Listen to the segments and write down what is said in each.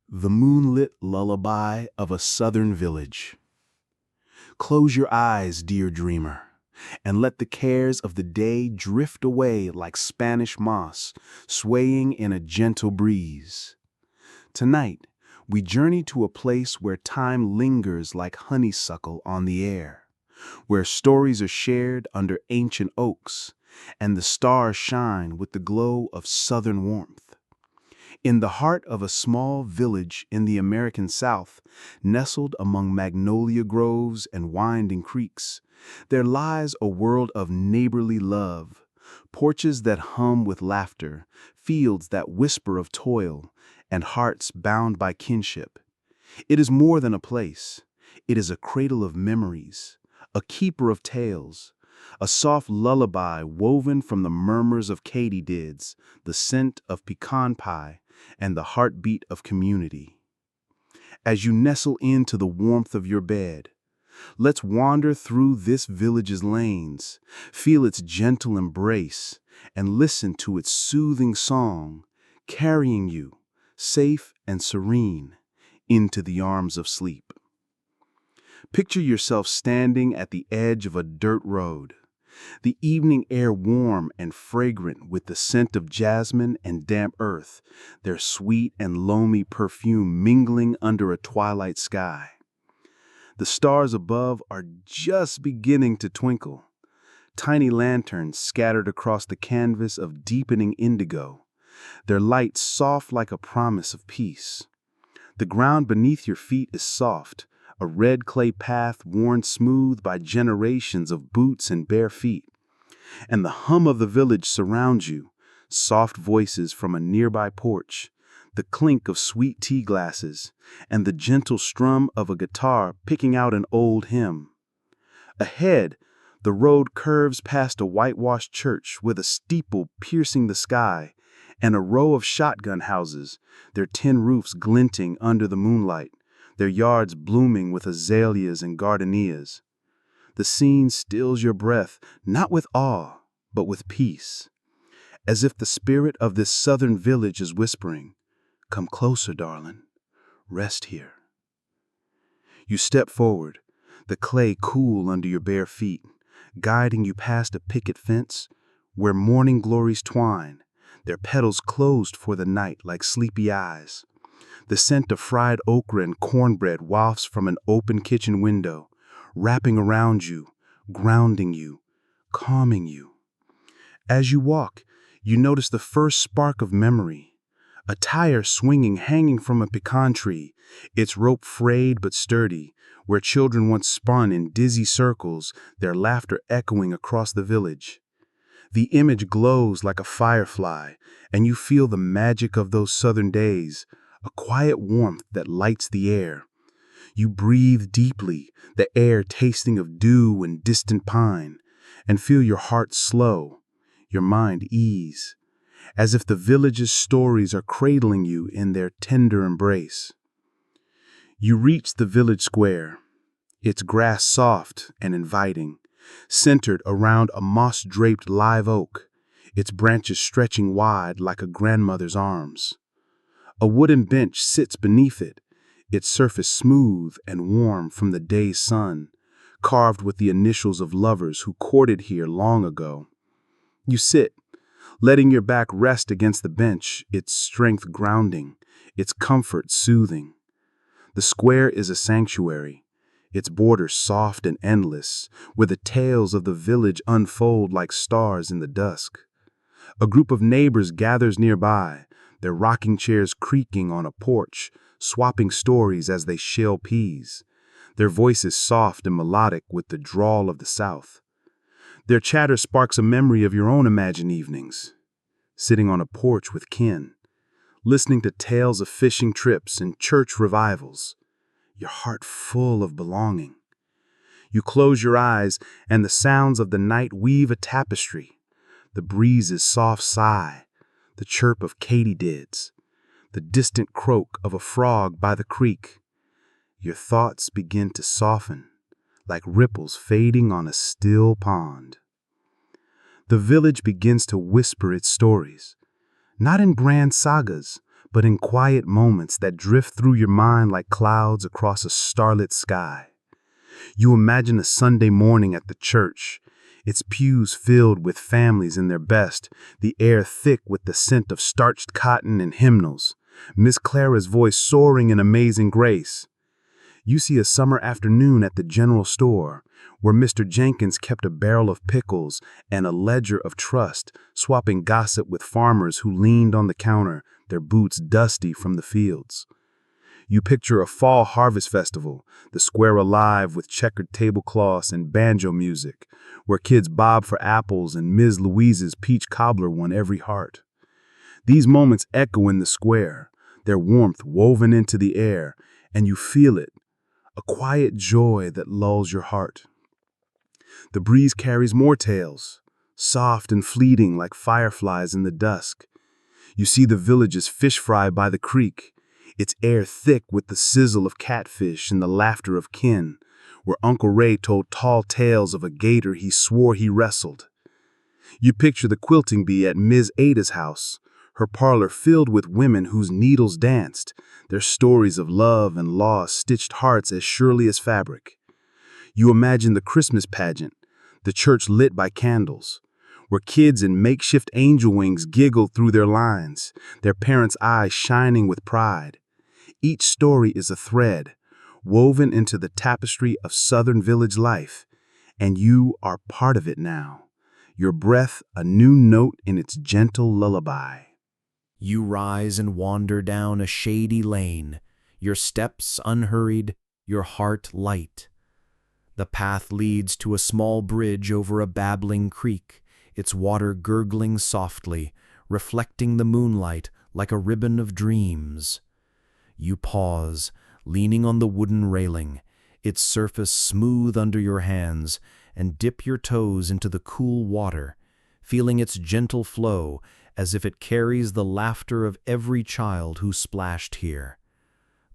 The moonlit lullaby of a southern village. Close your eyes, dear dreamer, and let the cares of the day drift away like Spanish moss, swaying in a gentle breeze. Tonight, we journey to a place where time lingers like honeysuckle on the air, where stories are shared under ancient oaks, and the stars shine with the glow of southern warmth. In the heart of a small village in the American South, nestled among magnolia groves and winding creeks, there lies a world of neighborly love, porches that hum with laughter, fields that whisper of toil, and hearts bound by kinship. It is more than a place. It is a cradle of memories, a keeper of tales, a soft lullaby woven from the murmurs of katydids, the scent of pecan pie, and the heartbeat of community. As you nestle into the warmth of your bed, let's wander through this village's lanes, feel its gentle embrace, and listen to its soothing song, carrying you, safe and serene, into the arms of sleep. Picture yourself standing at the edge of a dirt road, the evening air warm and fragrant with the scent of jasmine and damp earth, their sweet and loamy perfume mingling under a twilight sky. The stars above are just beginning to twinkle, tiny lanterns scattered across the canvas of deepening indigo, their light soft like a promise of peace. The ground beneath your feet is soft, a red clay path worn smooth by generations of boots and bare feet. And the hum of the village surrounds you, soft voices from a nearby porch, the clink of sweet tea glasses, and the gentle strum of a guitar picking out an old hymn. Ahead, the road curves past a whitewashed church with a steeple piercing the sky, and a row of shotgun houses, their tin roofs glinting under the moonlight, their yards blooming with azaleas and gardenias. The scene stills your breath, not with awe, but with peace, as if the spirit of this southern village is whispering, "Come closer, darling. Rest here." You step forward, the clay cool under your bare feet, guiding you past a picket fence where morning glories twine, their petals closed for the night like sleepy eyes. The scent of fried okra and cornbread wafts from an open kitchen window, wrapping around you, grounding you, calming you. As you walk, you notice the first spark of memory, a tire swinging hanging from a pecan tree, its rope frayed but sturdy, where children once spun in dizzy circles, their laughter echoing across the village. The image glows like a firefly, and you feel the magic of those southern days, a quiet warmth that lights the air. You breathe deeply, the air tasting of dew and distant pine, and feel your heart slow, your mind ease, as if the village's stories are cradling you in their tender embrace. You reach the village square, its grass soft and inviting, centered around a moss-draped live oak, its branches stretching wide like a grandmother's arms. A wooden bench sits beneath it, its surface smooth and warm from the day's sun, carved with the initials of lovers who courted here long ago. You sit, letting your back rest against the bench, its strength grounding, its comfort soothing. The square is a sanctuary, its borders soft and endless, where the tales of the village unfold like stars in the dusk. A group of neighbors gathers nearby, their rocking chairs creaking on a porch, swapping stories as they shell peas, their voices soft and melodic with the drawl of the South. Their chatter sparks a memory of your own imagined evenings, sitting on a porch with kin, listening to tales of fishing trips and church revivals, your heart full of belonging. You close your eyes, and the sounds of the night weave a tapestry, the breeze's soft sigh, the chirp of katydids, the distant croak of a frog by the creek. Your thoughts begin to soften, like ripples fading on a still pond. The village begins to whisper its stories, not in grand sagas, but in quiet moments that drift through your mind like clouds across a starlit sky. You imagine a Sunday morning at the church, its pews filled with families in their best, the air thick with the scent of starched cotton and hymnals, Miss Clara's voice soaring in amazing grace. You see a summer afternoon at the general store, where Mr. Jenkins kept a barrel of pickles and a ledger of trust, swapping gossip with farmers who leaned on the counter, their boots dusty from the fields. You picture a fall harvest festival, the square alive with checkered tablecloths and banjo music, where kids bob for apples and Ms. Louise's peach cobbler won every heart. These moments echo in the square, their warmth woven into the air, and you feel it, a quiet joy that lulls your heart. The breeze carries more tales, soft and fleeting like fireflies in the dusk. You see the village's fish fry by the creek, its air thick with the sizzle of catfish and the laughter of kin, where Uncle Ray told tall tales of a gator he swore he wrestled. You picture the quilting bee at Ms. Ada's house, her parlor filled with women whose needles danced, their stories of love and loss stitched hearts as surely as fabric. You imagine the Christmas pageant, the church lit by candles, where kids in makeshift angel wings giggled through their lines, their parents' eyes shining with pride. Each story is a thread, woven into the tapestry of Southern village life, and you are part of it now, your breath a new note in its gentle lullaby. You rise and wander down a shady lane, your steps unhurried, your heart light. The path leads to a small bridge over a babbling creek, its water gurgling softly, reflecting the moonlight like a ribbon of dreams. You pause, leaning on the wooden railing, its surface smooth under your hands, and dip your toes into the cool water, feeling its gentle flow as if it carries the laughter of every child who splashed here.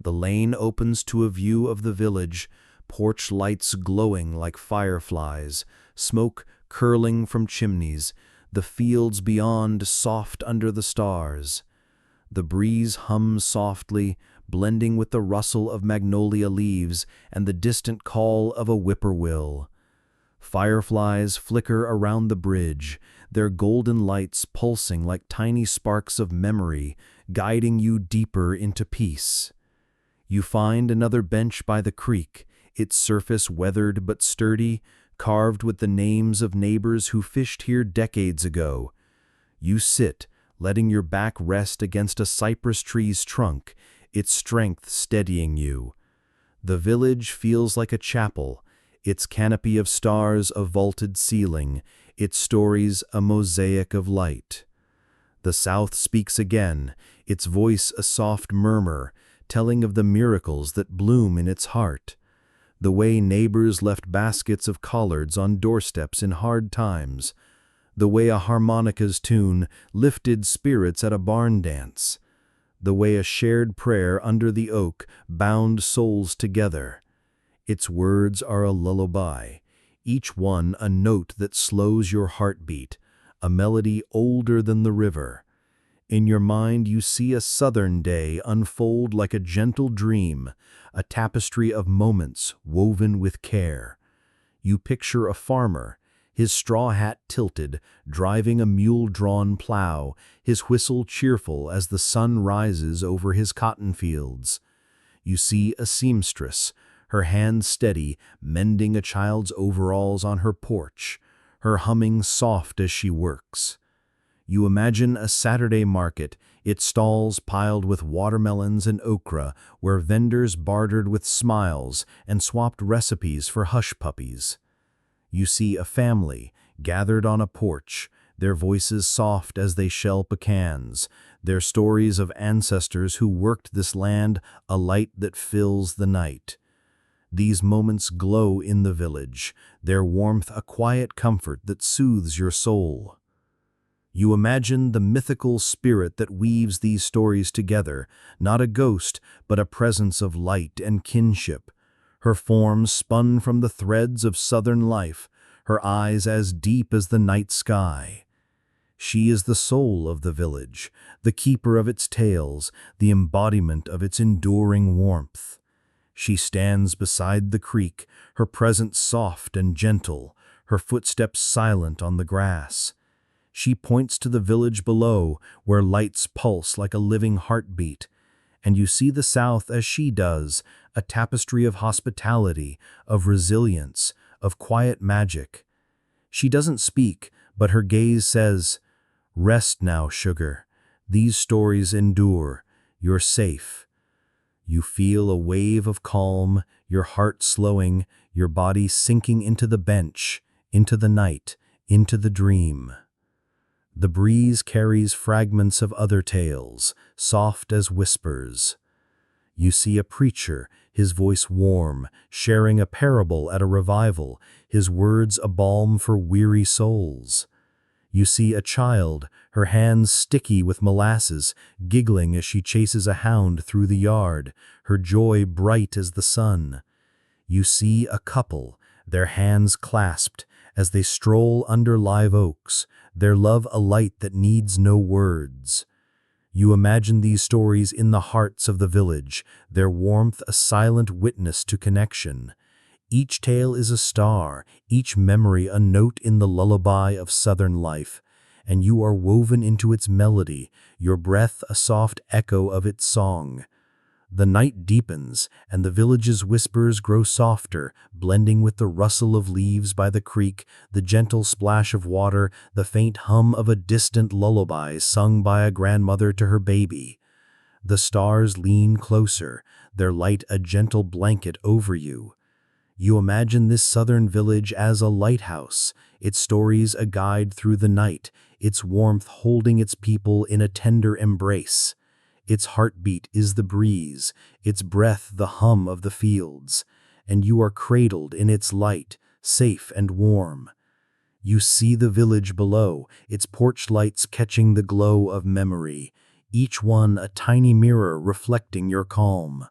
The lane opens to a view of the village, porch lights glowing like fireflies, smoke curling from chimneys, the fields beyond soft under the stars. The breeze hums softly, blending with the rustle of magnolia leaves and the distant call of a whippoorwill. Fireflies flicker around the bridge, their golden lights pulsing like tiny sparks of memory, guiding you deeper into peace. You find another bench by the creek, its surface weathered but sturdy, carved with the names of neighbors who fished here decades ago. You sit, letting your back rest against a cypress tree's trunk, its strength steadying you. The village feels like a chapel, its canopy of stars a vaulted ceiling, its stories a mosaic of light. The South speaks again, its voice a soft murmur, telling of the miracles that bloom in its heart. The way neighbors left baskets of collards on doorsteps in hard times. The way a harmonica's tune lifted spirits at a barn dance. The way a shared prayer under the oak bound souls together. Its words are a lullaby, each one a note that slows your heartbeat, a melody older than the river. In your mind you see a southern day unfold like a gentle dream, a tapestry of moments woven with care. You picture a farmer, his straw hat tilted, driving a mule-drawn plow, his whistle cheerful as the sun rises over his cotton fields. You see a seamstress, her hands steady, mending a child's overalls on her porch, her humming soft as she works. You imagine a Saturday market, its stalls piled with watermelons and okra, where vendors bartered with smiles and swapped recipes for hush puppies. You see a family gathered on a porch, their voices soft as they shell pecans, their stories of ancestors who worked this land a light that fills the night. These moments glow in the village, their warmth a quiet comfort that soothes your soul. You imagine the mythical spirit that weaves these stories together, not a ghost, but a presence of light and kinship. Her form spun from the threads of southern life, her eyes as deep as the night sky. She is the soul of the village, the keeper of its tales, the embodiment of its enduring warmth. She stands beside the creek, her presence soft and gentle, her footsteps silent on the grass. She points to the village below, where lights pulse like a living heartbeat, and you see the South as she does, a tapestry of hospitality, of resilience, of quiet magic. She doesn't speak, but her gaze says, "Rest now, sugar. These stories endure. You're safe." You feel a wave of calm, your heart slowing, your body sinking into the bench, into the night, into the dream. The breeze carries fragments of other tales, soft as whispers. You see a preacher, his voice warm, sharing a parable at a revival, his words a balm for weary souls. You see a child, her hands sticky with molasses, giggling as she chases a hound through the yard, her joy bright as the sun. You see a couple, their hands clasped, as they stroll under live oaks, their love a light that needs no words. You imagine these stories in the hearts of the village, their warmth a silent witness to connection. Each tale is a star, each memory a note in the lullaby of Southern life, and you are woven into its melody, your breath a soft echo of its song. The night deepens, and the village's whispers grow softer, blending with the rustle of leaves by the creek, the gentle splash of water, the faint hum of a distant lullaby sung by a grandmother to her baby. The stars lean closer, their light a gentle blanket over you. You imagine this southern village as a lighthouse, its stories a guide through the night, its warmth holding its people in a tender embrace. Its heartbeat is the breeze, its breath the hum of the fields, and you are cradled in its light, safe and warm. You see the village below, its porch lights catching the glow of memory, each one a tiny mirror reflecting your calm.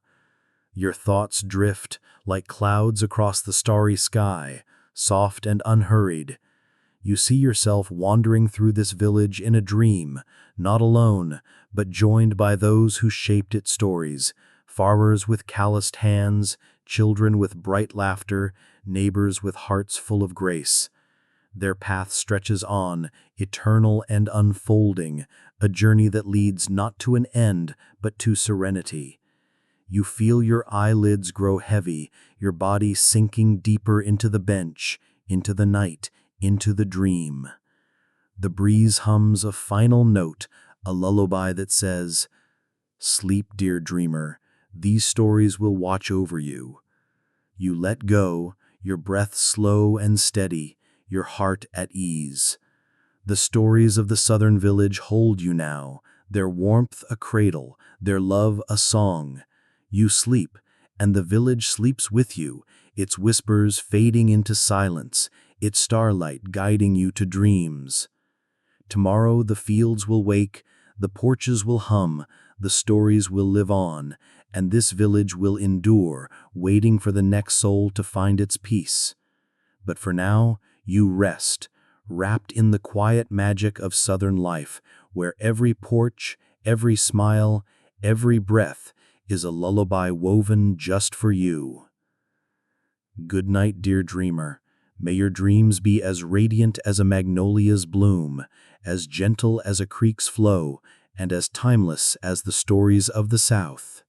Your thoughts drift like clouds across the starry sky, soft and unhurried. You see yourself wandering through this village in a dream, not alone, but joined by those who shaped its stories, farmers with calloused hands, children with bright laughter, neighbors with hearts full of grace. Their path stretches on, eternal and unfolding, a journey that leads not to an end, but to serenity. You feel your eyelids grow heavy, your body sinking deeper into the bench, into the night, into the dream. The breeze hums a final note, a lullaby that says, "Sleep, dear dreamer, these stories will watch over you." You let go, your breath slow and steady, your heart at ease. The stories of the southern village hold you now, their warmth a cradle, their love a song. You sleep, and the village sleeps with you, its whispers fading into silence, its starlight guiding you to dreams. Tomorrow the fields will wake, the porches will hum, the stories will live on, and this village will endure, waiting for the next soul to find its peace. But for now, you rest, wrapped in the quiet magic of southern life, where every porch, every smile, every breath is a lullaby woven just for you. Good night, dear dreamer. May your dreams be as radiant as a magnolia's bloom, as gentle as a creek's flow, and as timeless as the stories of the South.